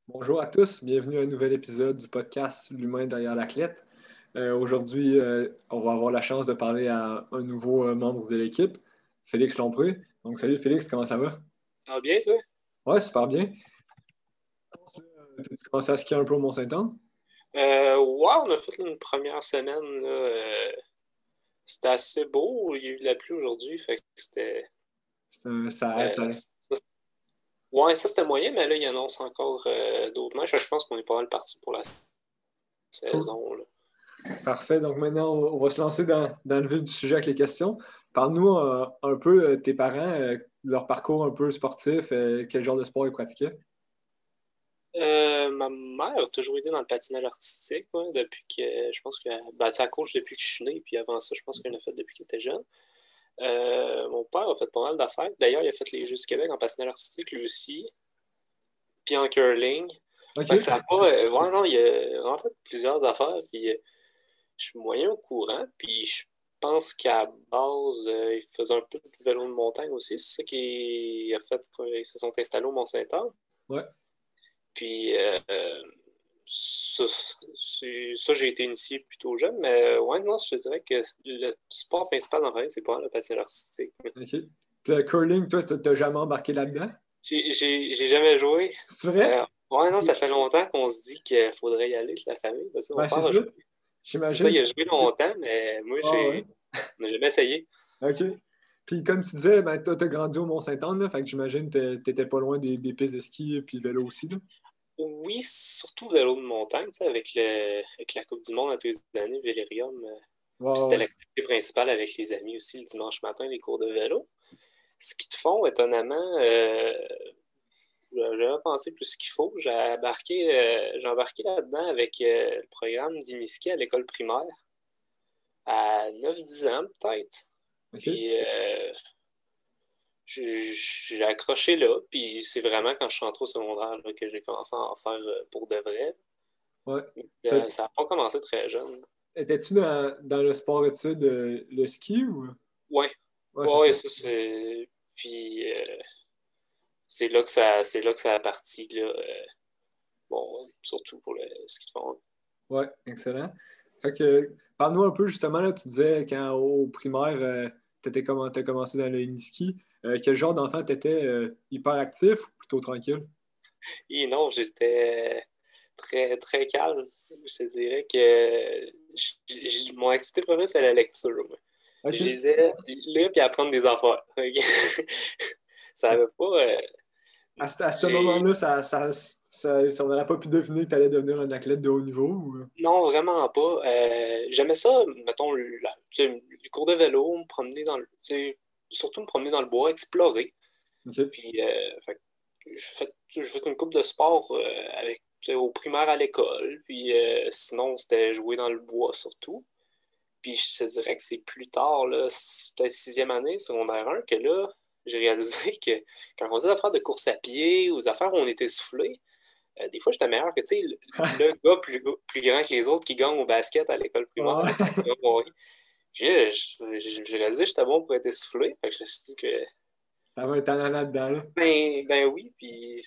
Bonjour à tous, bienvenue à un nouvel épisode du podcast L'humain derrière l'athlète. Aujourd'hui, on va avoir la chance de parler à un nouveau membre de l'équipe, Félix Lompré. Donc, salut Félix, comment ça va? Ça va bien, toi? Ouais, super bien. Tu as commencé à skier un peu au Mont-Saint-Anne? Ouais, on a fait une première semaine, là, c'était assez beau. Il y a eu de la pluie aujourd'hui, fait que c'était. Ça, ouais, ça c'était moyen, mais là, il annonce encore d'autres matchs. Je pense qu'on est pas mal parti pour la Cool. saison, là. Parfait. Donc maintenant, on va se lancer dans le vif du sujet avec les questions. Parle-nous un peu tes parents, leur parcours un peu sportif, quel genre de sport ils pratiquaient. Ma mère a toujours été dans le patinage artistique, ouais, depuis que je pense que ben, ça coach depuis que je suis né, puis avant ça, je pense qu'elle l'a fait depuis qu'elle était jeune. Mon père a fait pas mal d'affaires. D'ailleurs, il a fait les Jeux du Québec en patinage artistique, lui aussi, puis en curling. Fait que OK. ça a pas. Ouais, non, il a vraiment fait plusieurs affaires, puis je suis moyen au courant, puis je pense qu'à base, il faisait un peu de vélo de montagne aussi. C'est ça qui a fait qu'ils se sont installés au Mont-Saint-Anne. Ouais. Puis ça, ça, j'ai été initié plutôt jeune, mais ouais, non, je te dirais que le sport principal dans la famille, c'est pas le patinage artistique. OK. Puis le curling, toi, t'as jamais embarqué là-dedans? J'ai jamais joué. C'est vrai? Ouais, non, ça OK. fait longtemps qu'on se dit qu'il faudrait y aller, toute la famille. Parce que mon Ben, c'est père a ça. joué. C'est ça, J'imagine. il a joué longtemps, mais moi, Ah ouais. on n'a jamais essayé. OK. Puis comme tu disais, ben, toi, t'as grandi au Mont-Saint-Anne, là, fait que j'imagine que t'étais pas loin des pistes de ski et puis vélo aussi, là. Oui, surtout vélo de montagne, tu sais, avec la Coupe du Monde à tous les années, Vélérium. Ouais, Puis ouais, c'était ouais. l'activité principale avec les amis aussi le dimanche matin, les cours de vélo. Ce qu'ils te font, étonnamment, j'avais pensé plus ce qu'il faut. J'ai embarqué là-dedans avec le programme d'Iniski à l'école primaire à 9 10 ans peut-être. OK. Puis j'ai accroché là, puis c'est vraiment quand je suis entré au secondaire là, que j'ai commencé à en faire pour de vrai. Ouais. Fait- Ça n'a pas commencé très jeune. Étais-tu dans le sport études, le ski ou? Ouais, Ouais, c'est ouais, ça. ça c'est. Puis c'est là que ça a parti, là. Bon, surtout pour le ski de fond. Ouais, excellent. Fait que, parle-nous un peu justement, là, tu disais quand au primaire, t'as commencé dans le ski. Quel genre d'enfant t'étais? Hyper actif ou plutôt tranquille? Et non, j'étais très, très calme. Je te dirais que mon activité préférée, c'est la lecture. Moi. Je OK. lisais, lire puis apprendre des affaires. Ok? Ça avait pas. À ce J'ai moment-là, on n'aurait pas pu deviner que tu allais devenir un athlète de haut niveau ou... Non, vraiment pas. J'aimais ça, mettons, tu sais, les cours de vélo, me promener dans le, tu sais, surtout me promener dans le bois, explorer. OK. Puis, fait, que je fais une coupe de sport avec, tu sais, au primaire à l'école. Puis, sinon, c'était jouer dans le bois surtout. Puis, je te dirais que c'est plus tard, là, c'était sixième année, secondaire 1, que là, j'ai réalisé que quand on faisait des affaires de course à pied ou des affaires où on était soufflé, des fois, j'étais meilleur que, tu sais, le gars plus grand que les autres qui gagne au basket à l'école primaire, Ah, là, quand il va voir. J'ai réalisé que j'étais bon pour être essoufflé. Fait que je me suis dit que, ça va être talent là-dedans, là. ben oui, puis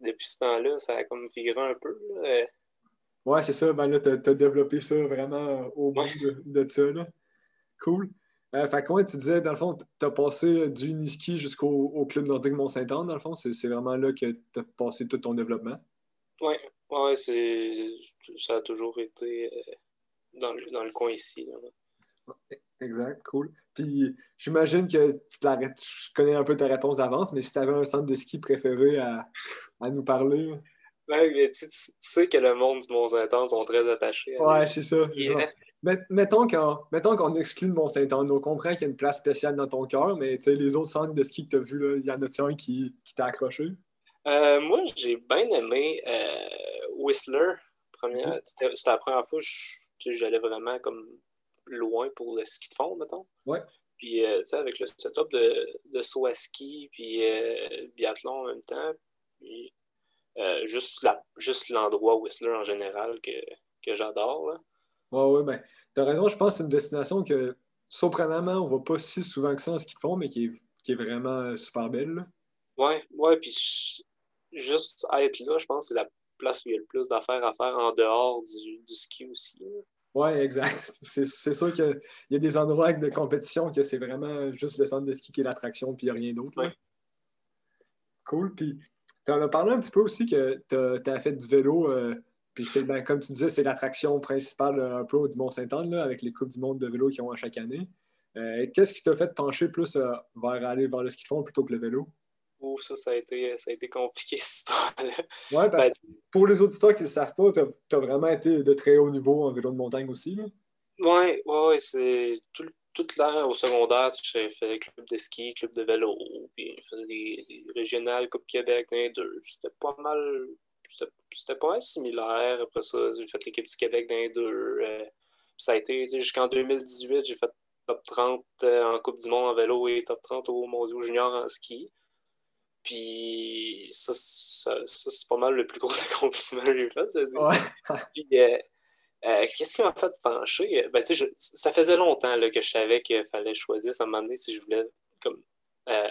depuis ce temps-là, ça a comme figuré un peu, là. Ouais, c'est ça. Ben là, t'as développé ça vraiment au Ouais, bout de ça, là. Cool. Fait que, ouais, tu disais, dans le fond, tu as passé du Niski au Club Nordique Mont-Saint-Anne, dans le fond. C'est vraiment là que tu as passé tout ton développement. ouais, ouais, ça a toujours été dans le coin ici, là. Exact, cool. Puis j'imagine que je connais un peu ta réponse d'avance, mais si tu avais un centre de ski préféré à nous parler. Là. Ouais, mais tu sais que le monde du Mont-Saint-Anne sont très attachés à leur Ouais, c'est ça. ski, hein. Mettons qu'on exclut le Mont-Saint-Anne. On comprend qu'il y a une place spéciale dans ton cœur, mais tu sais, les autres centres de ski que tu as vus, là, il y en a-tu un qui t'a accroché? Moi, j'ai bien aimé Whistler. OK. C'était la première fois que tu sais, j'allais vraiment comme loin pour le ski de fond, mettons. Ouais. Puis, tu sais, avec le setup de saut à ski, puis biathlon en même temps. Puis, juste l'endroit Whistler en général que j'adore, là. Ouais, ouais, ben, t'as raison, je pense que c'est une destination que, surprenamment, on va pas si souvent que ça en ski de fond, mais qui est vraiment super belle, là. Ouais, ouais, puis juste être là, je pense que c'est la place où il y a le plus d'affaires à faire en dehors du ski aussi. Oui, exact. C'est sûr qu'il y a des endroits de compétition que c'est vraiment juste le centre de ski qui est l'attraction, puis il n'y a rien d'autre. Ouais. Cool. Puis, tu en as parlé un petit peu aussi que tu as fait du vélo. Puis, comme tu disais, c'est l'attraction principale un peu du Mont-Saint-Anne, là, avec les Coupes du monde de vélo qu'ils ont à chaque année. Qu'est-ce qui t'a fait pencher plus vers aller vers le ski de fond plutôt que le vélo? Ouh, ça a été compliqué, cette histoire-là. Ouais, ben, Ben, pour les auditeurs qui ne le savent pas, tu as vraiment été de très haut niveau en vélo de montagne aussi. Là. ouais, c'est toute l'an au secondaire, j'ai fait club de ski, club de vélo, puis je faisais des régionales, Coupe Québec, dans les deux. C'était pas mal similaire. Après ça, j'ai fait l'équipe du Québec dans les deux. Ça a été jusqu'en 2018, j'ai fait top 30 en Coupe du monde en vélo et top 30 au mondiaux junior en ski. Puis ça c'est pas mal le plus gros accomplissement que j'ai fait, je dis. Ouais. Puis, qu'est-ce qui m'a fait pencher? Ben, tu sais, ça faisait longtemps là, que je savais qu'il fallait choisir à un moment donné si je voulais comme, euh,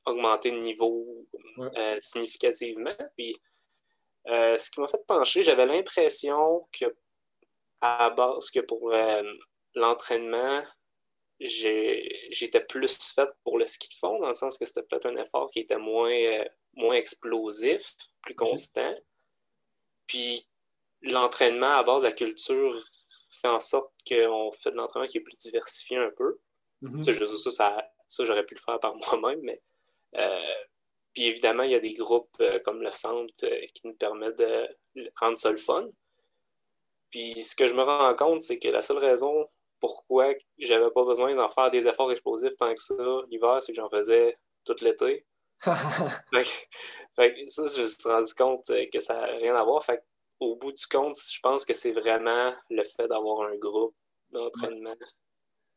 augmenter le niveau Ouais. significativement. Puis, ce qui m'a fait pencher, j'avais l'impression que à la base que pour l'entraînement, j'étais plus faite pour le ski de fond, dans le sens que c'était peut-être un effort qui était moins explosif, plus OK. constant. Puis l'entraînement à base de la culture fait en sorte qu'on fait de l'entraînement qui est plus diversifié un peu. Tu Mhm. sais, ça j'aurais pu le faire par moi-même, mais euh, puis évidemment, il y a des groupes comme le centre qui nous permettent de rendre ça le fun. Puis ce que je me rends compte, c'est que la seule raison pourquoi j'avais pas besoin d'en faire des efforts explosifs tant que ça l'hiver, c'est que j'en faisais tout l'été. Fait que, fait que ça, je me suis rendu compte que ça n'a rien à voir. Fait que, au bout du compte, je pense que c'est vraiment le fait d'avoir un groupe Ouais. d'entraînement.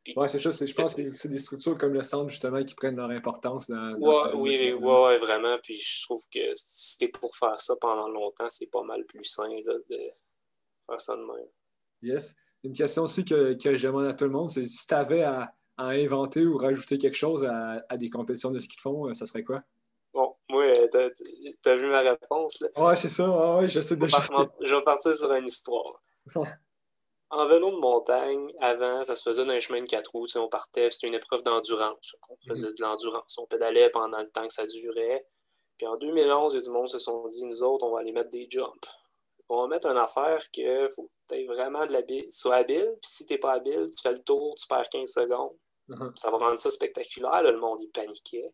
Puis, Ouais, c'est ça. Je pense que c'est des structures comme le centre, justement, qui prennent leur importance dans ce ouais, domaine-là. oui, ouais, vraiment. Puis je trouve que si t'es pour faire ça pendant longtemps, c'est pas mal plus sain là, de faire ça de même. Yes. Une question aussi que je demande à tout le monde, c'est si tu avais à inventer ou rajouter quelque chose à des compétitions de ski de fond, ça serait quoi? Bon, moi, t'as vu ma réponse, là? Ouais, c'est ça. Ouais, ouais, je sais déjà. Je vais partir sur une histoire. En vélo de montagne, avant, ça se faisait dans un chemin de 4 roues. On partait, c'était une épreuve d'endurance. On faisait de l'endurance. On pédalait pendant le temps que ça durait. Puis en 2011, il y a du monde qui se sont dit, nous autres, on va aller mettre des jumps. On va mettre une affaire que faut que tu aies vraiment de l'habile, sois habile. Puis si t'es pas habile, tu fais le tour, tu perds 15 secondes. Ça va rendre ça spectaculaire. Là, le monde, il paniquait.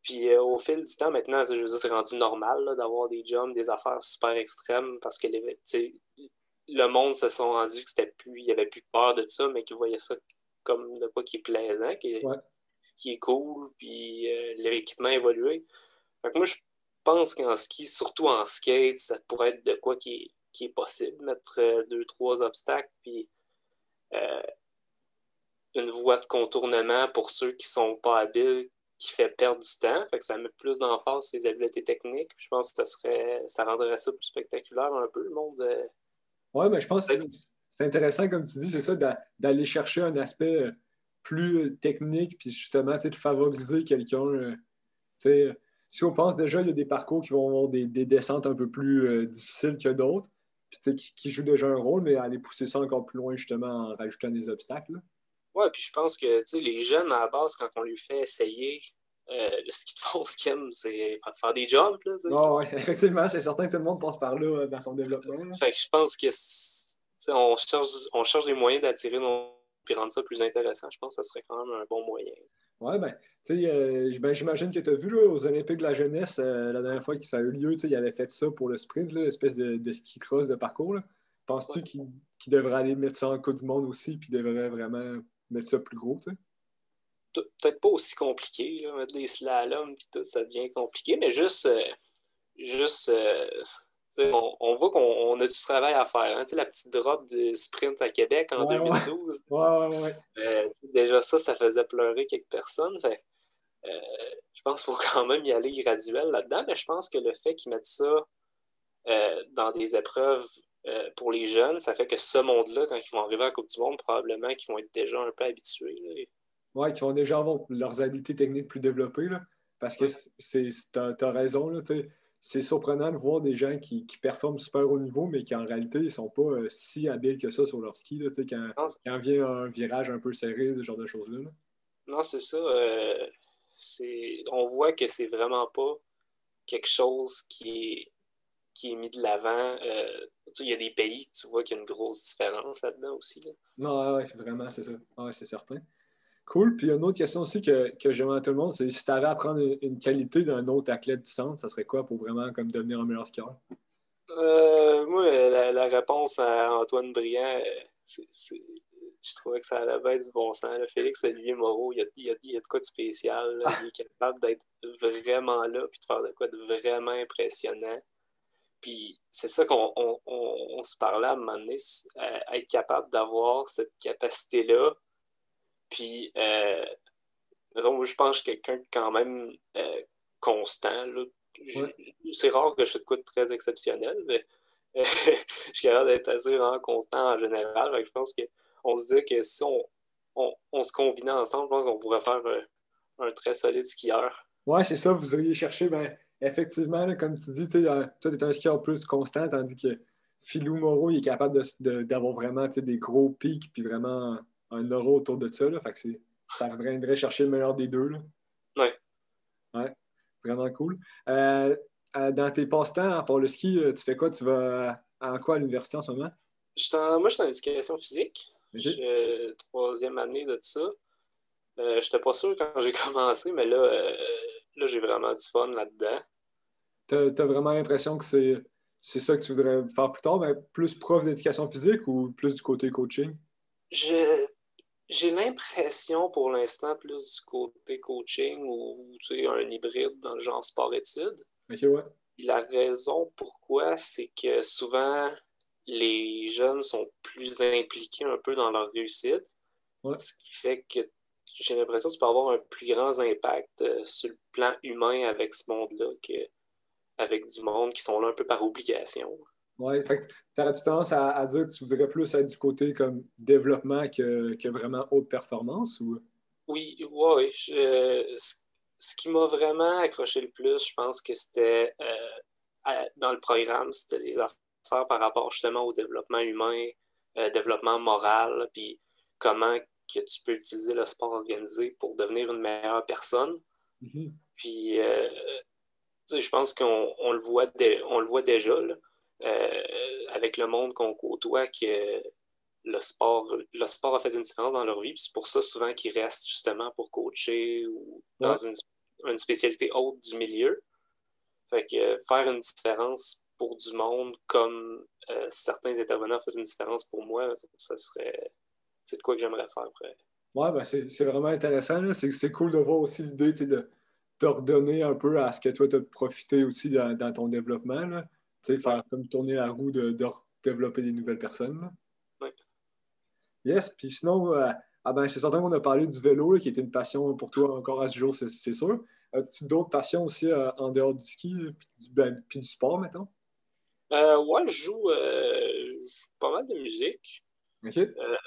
Puis au fil du temps, maintenant, je veux dire, c'est rendu normal là, d'avoir des jumps, des affaires super extrêmes parce que le monde se sont rendus que c'était plus, il n'y avait plus peur de ça, mais qu'ils voyaient ça comme de quoi qui est plaisant, Ouais. qui est cool, puis l'équipement évolué. Fait que moi, je pense qu'en ski, surtout en skate, ça pourrait être de quoi qui est possible, mettre deux, trois obstacles, puis euh, une voie de contournement pour ceux qui sont pas habiles, qui fait perdre du temps. Fait que ça met plus d'emphase sur les habiletés techniques. Puis je pense que ça rendrait ça plus spectaculaire un peu, le monde. Ouais, mais je pense que c'est intéressant, comme tu dis, c'est ça, d'aller chercher un aspect plus technique, puis justement, tu sais, de favoriser quelqu'un. Tu sais, si on pense déjà, il y a des parcours qui vont avoir des descentes un peu plus difficiles que d'autres, puis tu sais, qui jouent déjà un rôle, mais aller pousser ça encore plus loin, justement, en rajoutant des obstacles. Là. Ouais, puis je pense que tu sais, les jeunes, à la base, quand on lui fait essayer le ski de fond, ce qu'ils aiment, c'est faire des jumps. Là, tu sais. Ah ouais, effectivement, c'est certain que tout le monde passe par là dans son développement. Là. Fait que je pense que tu sais, on cherche des moyens d'attirer nos. Puis rendre ça plus intéressant. Je pense que ça serait quand même un bon moyen. Ouais, ben, tu sais, ben, j'imagine que tu as vu là, aux Olympiques de la jeunesse, la dernière fois que ça a eu lieu, tu sais, ils avaient fait ça pour le sprint, là, l'espèce de ski cross de parcours. Là. Ouais. Penses-tu qu'ils devraient aller mettre ça en Coupe du Monde aussi, puis devraient vraiment mettre ça plus gros, tu sais? Peut-être pas aussi compliqué, là, mettre des slaloms puis tout, ça devient compliqué, mais juste on voit qu'on a du travail à faire. Hein. Tu sais, la petite drop de sprint à Québec en Ouais, ouais. 2012, Ouais, ouais, ouais. déjà ça faisait pleurer quelques personnes. Fait, je pense qu'il faut quand même y aller graduel là-dedans, mais je pense que le fait qu'ils mettent ça dans des épreuves pour les jeunes, ça fait que ce monde-là, quand ils vont arriver à la Coupe du Monde, probablement qu'ils vont être déjà un peu habitués. Là. Ouais, qui vont déjà avoir leurs habiletés techniques plus développées, là, parce que Ouais. t'as raison, là, tu sais. c'est surprenant de voir des gens qui performent super haut niveau, mais qui en réalité, ils sont pas si habiles que ça sur leur ski, là, quand vient un virage un peu serré, ce genre de choses-là. Là. Non, c'est ça. On voit que c'est vraiment pas quelque chose qui est mis de l'avant. Il y a des pays, tu vois qu'il y a une grosse différence là-dedans aussi. Là. Non, ouais, vraiment, c'est ça. Ouais, c'est certain. Cool. Puis une autre question aussi que j'aimerais à tout le monde, c'est si tu avais à apprendre une qualité d'un autre athlète du centre, ça serait quoi pour vraiment comme devenir un meilleur skieur? Moi, la réponse à Antoine Briand, je trouvais que ça allait être du bon sens. Là. Félix Olivier Moreau, il y a de quoi de spécial. Là. Il est capable d'être vraiment là puis de faire de quoi de vraiment impressionnant. Puis c'est ça qu'on se parlait à un moment donné, être capable d'avoir cette capacité-là. Puis, moi, je pense que je suis quelqu'un de quand même constant. Là. Ouais. C'est rare que je fais de quoi de très exceptionnel, mais je suis capable d'être assez vraiment constant en général. Fait que je pense qu'on se dit que si on se combinait ensemble, je pense qu'on pourrait faire un très solide skieur. Ouais, c'est ça, vous iriez chercher, ben, effectivement, là, comme tu dis, toi, tu es un skieur plus constant, tandis que Philou Moreau, il est capable d'avoir vraiment des gros pics, puis vraiment un aura autour de ça. Là, fait que ça reviendrait chercher le meilleur des deux. Là. Ouais. Ouais, vraiment cool. Dans tes passe-temps, à part le ski, tu fais quoi? Tu vas à quoi à l'université en ce moment? Moi, je suis en éducation physique. Je OK. suis troisième année de ça. Je n'étais pas sûr quand j'ai commencé, mais là j'ai vraiment du fun là-dedans. T'as vraiment l'impression que c'est ça que tu voudrais faire plus tard, ben, plus prof d'éducation physique ou plus du côté coaching? Je, j'ai l'impression pour l'instant plus du côté coaching ou tu sais, un hybride dans le genre sport-études. OK, ouais. Puis la raison pourquoi, c'est que souvent les jeunes sont plus impliqués un peu dans leur réussite, Ouais. ce qui fait que j'ai l'impression que tu peux avoir un plus grand impact sur le plan humain avec ce monde-là qu'avec du monde qui sont là un peu par obligation. Ouais, fait que t'aurais-tu tendance à dire que tu voudrais plus être du côté comme développement que vraiment haute performance ou? Oui, ouais, ce qui m'a vraiment accroché le plus, je pense que c'était dans le programme, c'était les affaires par rapport justement au développement humain, développement moral, puis comment que tu peux utiliser le sport organisé pour devenir une meilleure personne. Mhm. Puis, tu sais, je pense on le voit déjà là, avec le monde qu'on côtoie que le sport a fait une différence dans leur vie, puis c'est pour ça souvent qu'ils restent justement pour coacher ou dans Ouais. une spécialité haute du milieu. Fait que faire une différence pour du monde comme certains intervenants ont fait une différence pour moi, c'est de quoi que j'aimerais faire après. Ouais, ben c'est vraiment intéressant. Là. C'est cool de voir aussi l'idée de t'ordonner un peu à ce que toi, tu as profité aussi dans ton développement. Là. Tu sais, Ouais, faire comme tourner la roue de développer des nouvelles personnes. Là. ouais. Yes, puis sinon, ben, c'est certain qu'on a parlé du vélo, là, qui est une passion pour toi encore à ce jour, c'est sûr. As-tu d'autres passions aussi en dehors du ski, puis du sport, mettons? Ouais, je joue pas mal de musique. OK. Euh,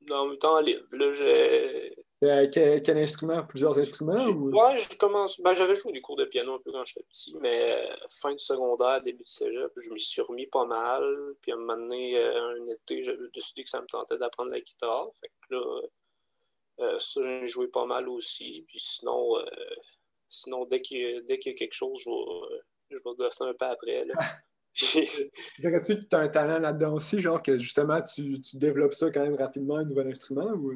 dans le temps libre. Là, Quel instrument? Plusieurs instruments ou? ouais, je commence. Ben, j'avais joué des cours de piano un peu quand j'étais petit, mais fin de secondaire, début de cégep, je m'y suis remis pas mal. Puis à un moment donné, un été, j'avais décidé que ça me tentait d'apprendre la guitare. Fait que là, ça, j'en ai joué pas mal aussi. Puis sinon dès qu'il y a quelque chose, je vais gosser un peu après. Là. Dirais-tu que tu as un talent là-dedans aussi, genre que justement tu développes ça quand même rapidement, un nouvel instrument ou?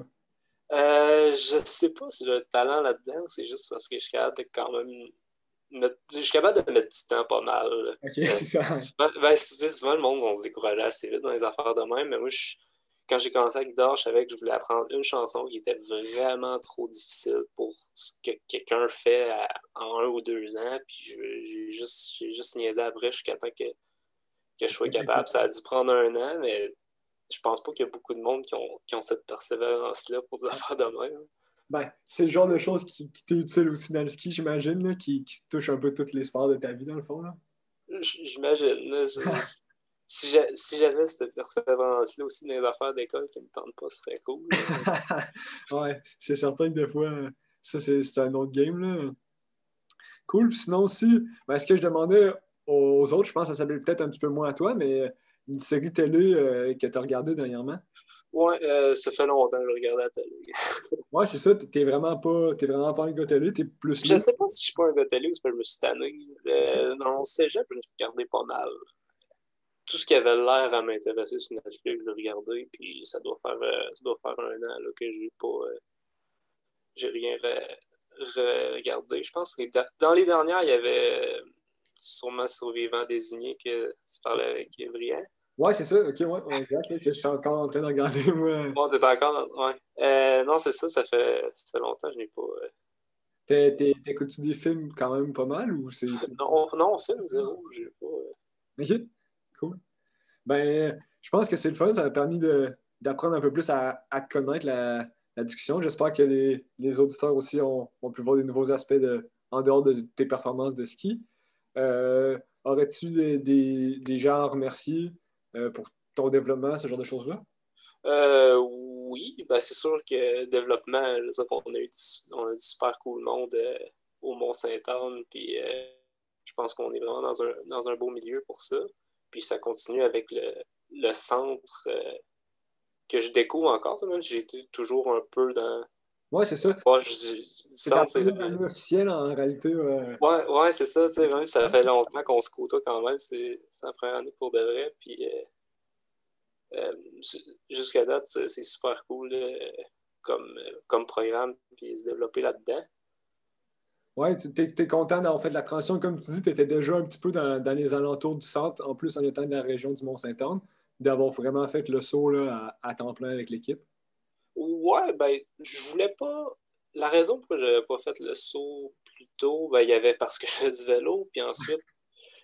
Je sais pas si j'ai un talent là-dedans, c'est juste parce que je suis capable de quand même je suis capable de mettre du temps pas mal. OK, c'est ça. Souvent, le monde va se décourager assez vite dans les affaires de même, mais moi, quand j'ai commencé avec Guitare, je savais que je voulais apprendre une chanson qui était vraiment trop difficile pour ce que quelqu'un fait en 1 ou 2 ans, puis j'ai juste niaisé après jusqu'à temps que je sois capable. Ça a dû prendre 1 an, mais je pense pas qu'il y a beaucoup de monde qui ont cette persévérance-là pour des affaires de même. Ben, c'est le genre de choses qui t'est utile aussi dans le ski, j'imagine, là, qui touche un peu toutes les sphères de ta vie, dans le fond. Là. J'imagine. Là, si j'avais cette persévérance-là aussi dans les affaires d'école qui ne me tentent pas, ce serait cool. Là. Ouais, c'est certain que des fois, ça, c'est un autre game. Là. Cool. Puis sinon aussi, ben, ce que je demandais aux autres, je pense que ça s'appelle peut-être un petit peu moins à toi, mais une série télé que tu as regardée dernièrement. Ouais, ça fait longtemps que je regarde la télé. Ouais, c'est ça. T'es vraiment pas un gars télé, t'es plus Je lu. sais pas si je suis pas un gars télé ou si je me suis tanné. Dans mon cégep, je me suis regardé pas mal. Tout ce qui avait l'air à m'intéresser sur Netflix, je l'ai regardé, puis ça doit faire 1 an là, que j'ai rien regardé. Je pense que dans les dernières, il y avait sûrement Survivant désigné que tu parlais avec Brian. Ouais, c'est ça. Ok, ouais, exact. Que je suis encore en train de regarder, moi. Bon, t'es encore. Ouais. Non, c'est ça, ça fait longtemps que je n'ai pas. T'écoutes-tu des films quand même pas mal ou c'est. Non, non, film zéro, j'ai pas. Ok, cool. Ben, je pense que c'est le fun. Ça m'a permis d'apprendre un peu plus à te connaître la discussion. J'espère que les auditeurs aussi ont pu voir des nouveaux aspects en dehors de tes performances de ski. Aurais-tu des gens à remercier pour ton développement, ce genre de choses-là? Oui, ben c'est sûr que développement, je sais qu'on a eu du super cool monde au Mont-Saint-Anne, puis je pense qu'on est vraiment dans un beau milieu pour ça. Puis ça continue avec le centre que je découvre encore, ça, même si j'étais toujours un peu dans. Ouais, c'est ça. Ouais, le C'est ta centre, c'est première vraiment. année officielle en réalité. Ouais, ouais, c'est ça, tu sais, même si ça fait longtemps qu'on se côtoie quand même, c'est la première année pour de vrai, puis jusqu'à date, c'est super cool comme programme, puis se développer là-dedans. Ouais, t'es content d'avoir fait la transition. Comme tu dis, tu étais déjà un petit peu dans les alentours du centre, en plus en étant de la région du Mont-Saint-Anne, d'avoir vraiment fait le saut là, à temps plein avec l'équipe. Ouais, ben, je voulais pas. La raison pour laquelle j'avais pas fait le saut plus tôt, ben, il y avait parce que je fais du vélo, puis ensuite,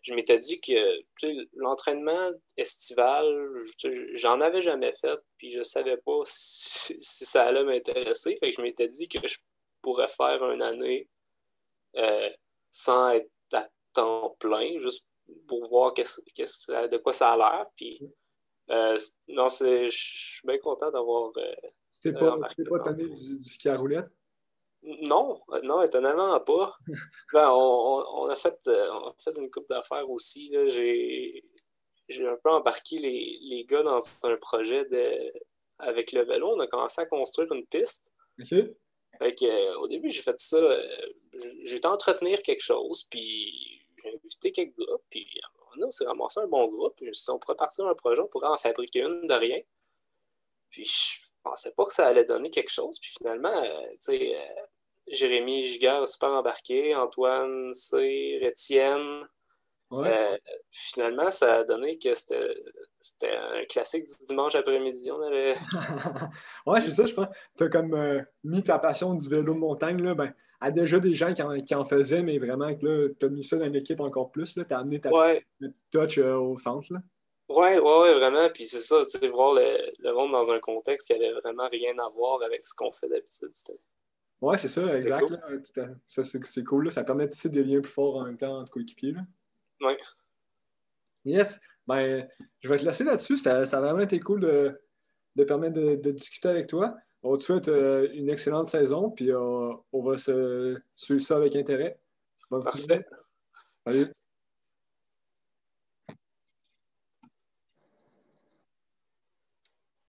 je m'étais dit que tu sais, l'entraînement estival, tu sais, j'en avais jamais fait, puis je savais pas si ça allait m'intéresser. Fait que je m'étais dit que je pourrais faire 1 année euh, sans être à temps plein, juste pour voir de quoi ça a l'air. Puis, non, je suis bien content d'avoir Tu t'es embarqué pas là-dedans. tanné du ski à roulette? Non, non, étonnamment pas. Ben, on a fait une couple d'affaires aussi. Là. J'ai un peu embarqué les gars dans un projet avec le vélo. On a commencé à construire une piste. OK. Fait que, au début, j'ai fait ça. J'étais à entretenir quelque chose, puis j'ai invité quelques gars, puis on s'est ramassé un bon groupe. Puis je me suis dit, on pourrait partir un projet, on pourrait en fabriquer une de rien. Puis je pensais pas que ça allait donner quelque chose. Puis finalement, tu sais, Jérémy Giguère a super embarqué, Antoine C, Étienne. Ouais. Euh, Finalement, ça a donné que c'était un classique du dimanche après-midi. On avait. Ouais, c'est ça, je pense. Tu as comme mis ta passion du vélo de montagne là, ben, à déjà des gens qui en faisaient, mais vraiment que tu as mis ça dans l'équipe encore plus. Tu as amené Ouais, ta petite touch au centre. Là. ouais, ouais, ouais, vraiment. Puis c'est ça, tu sais, voir le monde dans un contexte qui avait vraiment rien à voir avec ce qu'on fait d'habitude. Ouais, c'est ça, C'était exact. cool. Là. Ça, c'est cool. Là. Ça permet de tisser des liens plus forts en même temps entre coéquipiers. Là. Ouais, Yes. Ben, je vais te laisser là-dessus. Ça a vraiment été cool de permettre de discuter avec toi. On te souhaite une excellente saison, puis on va se suivre ça avec intérêt. Bonne journée. parfait. Salut.